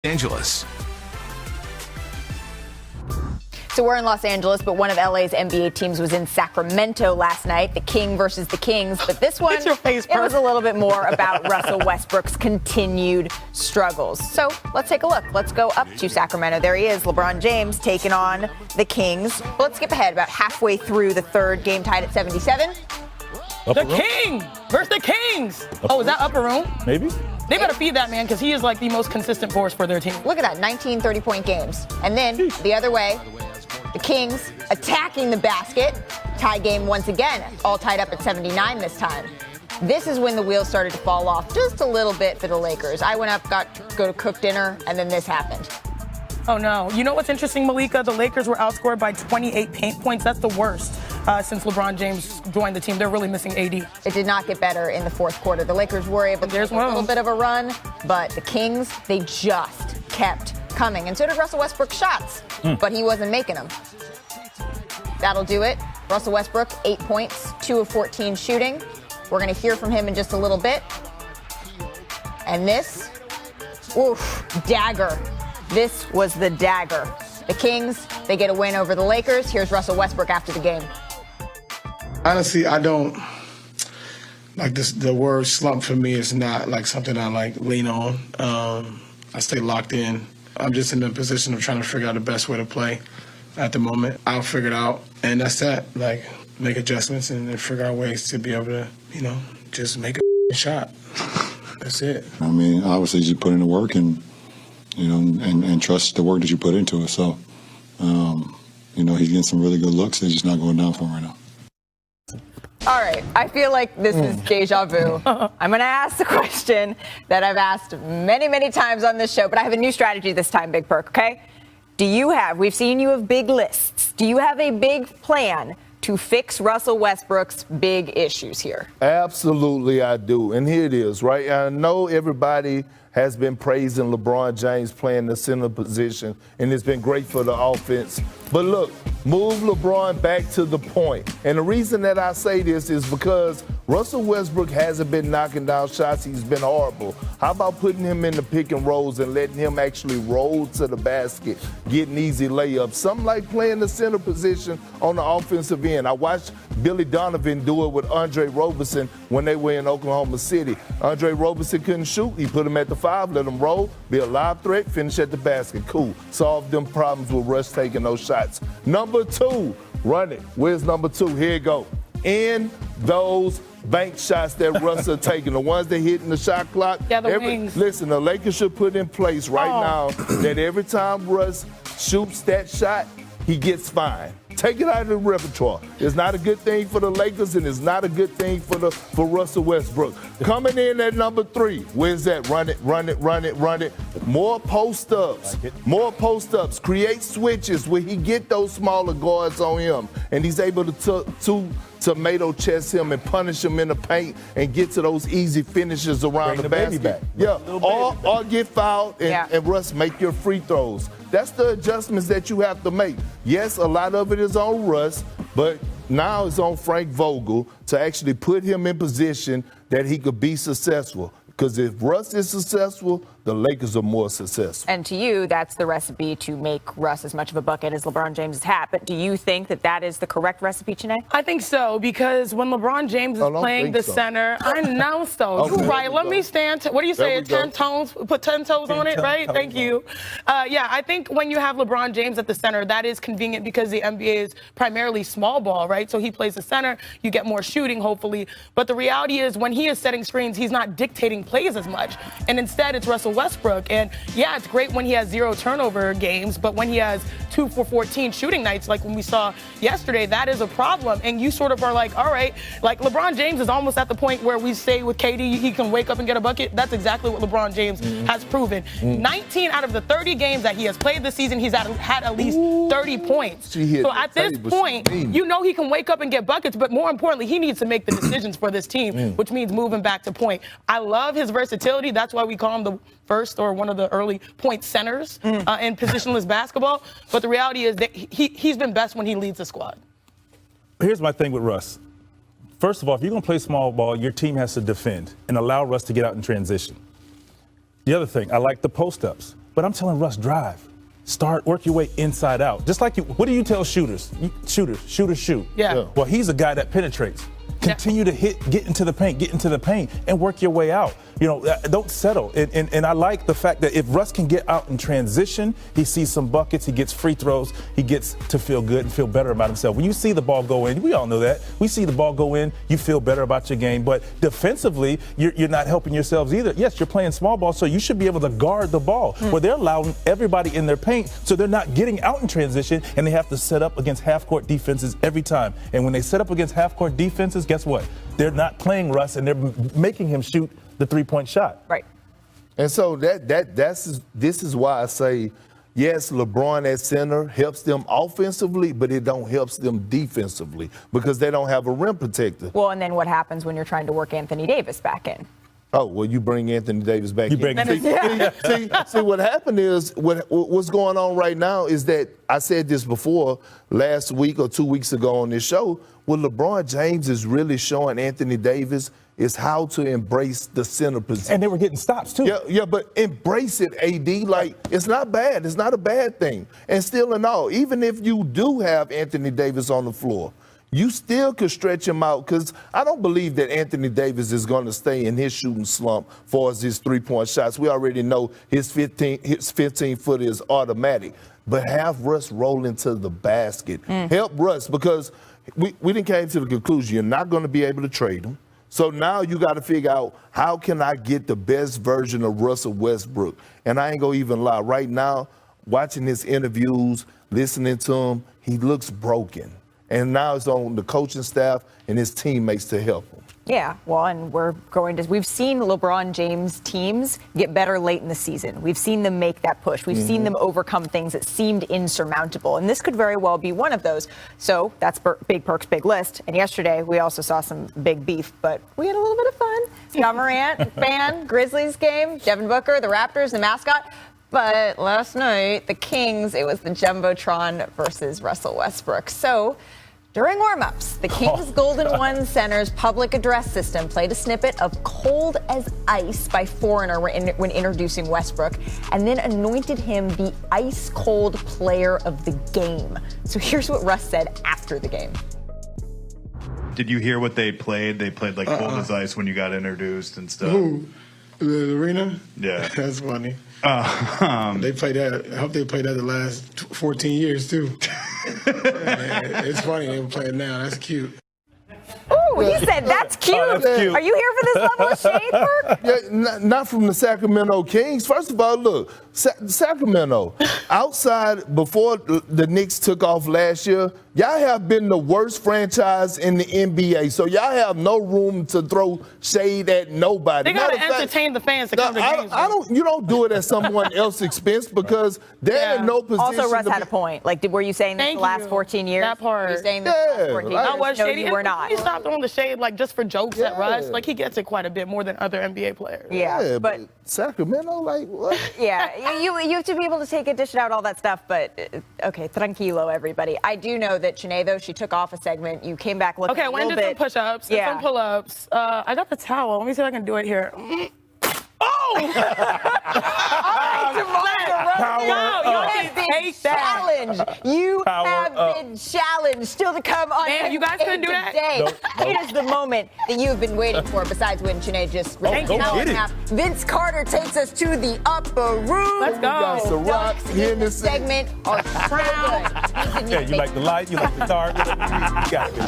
Angeles. So we're in Los Angeles, but one of LA's NBA teams was in Sacramento last night, the King versus the Kings. But this one, it was a little bit more about Russell Westbrook's continued struggles. So let's take a look. Let's go up to Sacramento. There he is, LeBron James taking on the Kings. But let's skip ahead about halfway through the third, game tied at 77. The King versus the Kings. Oh, is that upper room? Maybe. They better feed that man because he is like the most consistent force for their team. Look at that, 19 30-point games. And then the other way, the Kings attacking the basket. Tie game once again, all tied up at 79 this time. This is when the wheels started to fall off just a little bit for the Lakers. I went up, got to go to cook dinner, and then this happened. Oh, no. You know what's interesting, Malika? The Lakers were outscored by 28 paint points. That's the worst since LeBron James joined the team. They're really missing AD. It did not get better in the fourth quarter. The Lakers were able to take a little bit of a run, but the Kings, they just kept coming. And so did Russell Westbrook's shots, but he wasn't making them. That'll do it. Russell Westbrook, 8 points, 2 of 14 shooting. We're going to hear from him in just a little bit. And this, dagger. This was the dagger. The Kings, they get a win over the Lakers. Here's Russell Westbrook after the game. Honestly, I don't like this. The word slump for me is not like something I like lean on. I stay locked in. I'm just in the position of trying to figure out the best way to play at the moment. I'll figure it out, and that's that. Like, make adjustments and then figure out ways to be able to, just make a shot. That's it. I mean, obviously, you put in the work and trust the work that you put into it. So, he's getting some really good looks. They're just not going down for him right now. All right. I feel like this is deja vu. I'm going to ask the question that I've asked many, many times on this show, but I have a new strategy this time, Big Perk, okay? We've seen you have big lists. Do you have a big plan to fix Russell Westbrook's big issues here? Absolutely, I do. And here it is, right? I know everybody has been praising LeBron James playing the center position, and it's been great for the offense. But look, move LeBron back to the point. And the reason that I say this is because Russell Westbrook hasn't been knocking down shots. He's been horrible. How about putting him in the pick and rolls and letting him actually roll to the basket, getting easy layups? Something like playing the center position on the offensive end. I watched Billy Donovan do it with Andre Roberson when they were in Oklahoma City. Andre Roberson couldn't shoot. He put him at the 5, let him roll, be a live threat, finish at the basket. Cool. Solve them problems with Russ taking those shots. Number 2, run it. Where's number 2? Here you go. In those bank shots that Russ are taking, the ones that hit in the shot clock. Yeah, the wings. Listen, the Lakers should put in place now that every time Russ shoots that shot, he gets fined. Take it out of the repertoire. It's not a good thing for the Lakers, and it's not a good thing for Russell Westbrook. Coming in at number 3, where's that? Run it, run it, run it, run it. More post-ups. More post-ups. Create switches where he get those smaller guards on him, and he's able to tomato chest him and punish him in the paint and get to those easy finishes around the basket. Back. Yeah, or get fouled and Russ, make your free throws. That's the adjustments that you have to make. Yes, a lot of it is on Russ, but now it's on Frank Vogel to actually put him in position that he could be successful. Because if Russ is successful, the Lakers are more successful. And to you, that's the recipe to make Russ as much of a bucket as LeBron James' hat. But do you think that that is the correct recipe, Chene? I think so, because when LeBron James is playing the center, I know so. You're right. Let me stand. What do you say? 10 toes? Put 10 toes on it, right? Thank you. I think when you have LeBron James at the center, that is convenient because the NBA is primarily small ball, right? So he plays the center. You get more shooting, hopefully. But the reality is when he is setting screens, he's not dictating plays as much. And instead, it's Russell Westbrook. And yeah, it's great when he has 0 turnover games, but when he has 2 for 14 shooting nights, like when we saw yesterday, that is a problem. And you sort of are like, all right, like LeBron James is almost at the point where we say with KD, he can wake up and get a bucket. That's exactly what LeBron James has proven. 19 out of the 30 games that he has played this season, he's had at least 30 points. So at this point, you know he can wake up and get buckets, but more importantly, he needs to make the decisions for this team, which means moving back to point. I love his versatility. That's why we call him the first or one of the early point centers in positionless basketball. But the reality is that he's been best when he leads the squad. Here's my thing with Russ. First of all, if you're going to play small ball, your team has to defend and allow Russ to get out in transition. The other thing, I like the post-ups. But I'm telling Russ, drive. Start, work your way inside out. Just like what do you tell shooters? Shooters shoot. Yeah. Well, he's a guy that penetrates. Continue to get into the paint, and work your way out. Don't settle. And I like the fact that if Russ can get out in transition, he sees some buckets, he gets free throws, he gets to feel good and feel better about himself. When you see the ball go in, we all know that. We see the ball go in, you feel better about your game. But defensively, you're not helping yourselves either. Yes, you're playing small ball, so you should be able to guard the ball. Where they're allowing everybody in their paint, so they're not getting out in transition, and they have to set up against half-court defenses every time. And when they set up against half-court defenses, guess what? They're not playing Russ, and they're making him shoot the three-point shot. Right. And so this is why I say, yes, LeBron at center helps them offensively, but it don't help them defensively because they don't have a rim protector. Well, and then what happens when you're trying to work Anthony Davis back in? Oh, well, you bring Anthony Davis back in. See, what happened is, what's going on right now is that, I said this before last week or 2 weeks ago on this show, what LeBron James is really showing Anthony Davis is how to embrace the center position. And they were getting stops, too. Yeah, but embrace it, AD. Like, it's not bad. It's not a bad thing. And still and all, even if you do have Anthony Davis on the floor, you still could stretch him out because I don't believe that Anthony Davis is going to stay in his shooting slump for his three-point shots. We already know his 15-footer is automatic. But have Russ roll into the basket. Help Russ because we didn't came to the conclusion you're not going to be able to trade him. So now you got to figure out how can I get the best version of Russell Westbrook. And I ain't going to even lie. Right now, watching his interviews, listening to him, he looks broken. And now it's on the coaching staff and his teammates to help him. Yeah, well, and we've seen LeBron James teams get better late in the season. We've seen them make that push. We've seen them overcome things that seemed insurmountable. And this could very well be one of those. So that's Big Perk's big list. And yesterday we also saw some big beef, but we had a little bit of fun. John Morant, fan, Grizzlies game, Devin Booker, the Raptors, the mascot. But last night, the Kings, it was the Jumbotron versus Russell Westbrook. So during warm-ups, the Kings Golden One Center's public address system played a snippet of Cold as Ice by Foreigner when introducing Westbrook, and then anointed him the ice-cold player of the game. So here's what Russ said after the game. Did you hear what they played? They played like Cold as Ice when you got introduced and stuff. Who? The arena? Yeah. That's funny. They played that. I hope they played that the last 14 years, too. It's funny they were playing now. That's cute. Ooh, he said that's cute. Oh, that's cute. Are you here for this level of shade, Perk? Yeah, not from the Sacramento Kings. First of all, look, Sacramento, outside before the Knicks took off last year, y'all have been the worst franchise in the NBA. So y'all have no room to throw shade at nobody. They got to entertain the fans to come to games. You don't do it at someone else's expense because they're in no position. Also, Russ had a point. Like, were you saying this the last 14 years? That part. Were you saying this the last 14 years? I was shady. You were not. He stopped throwing the shade like just for jokes at Russ. Like he gets it quite a bit more than other NBA players. Yeah, but Sacramento, like what? Yeah, you have to be able to take it, dish it out, all that stuff. But okay, tranquilo, everybody. I do know that Sinead, though, she took off a segment. You came back looking a little bit. Okay, I went and did some push-ups, did some pull-ups. I got the towel. Let me see if I can do it here. Oh! You have been challenged. Still to come on. Man, you guys couldn't do that? Nope. It is the moment that you have been waiting for, besides when Sinead just Vince Carter takes us to the upper room. Let's go. This segment are so good. Yeah, you like the light, you like the dark. You got it.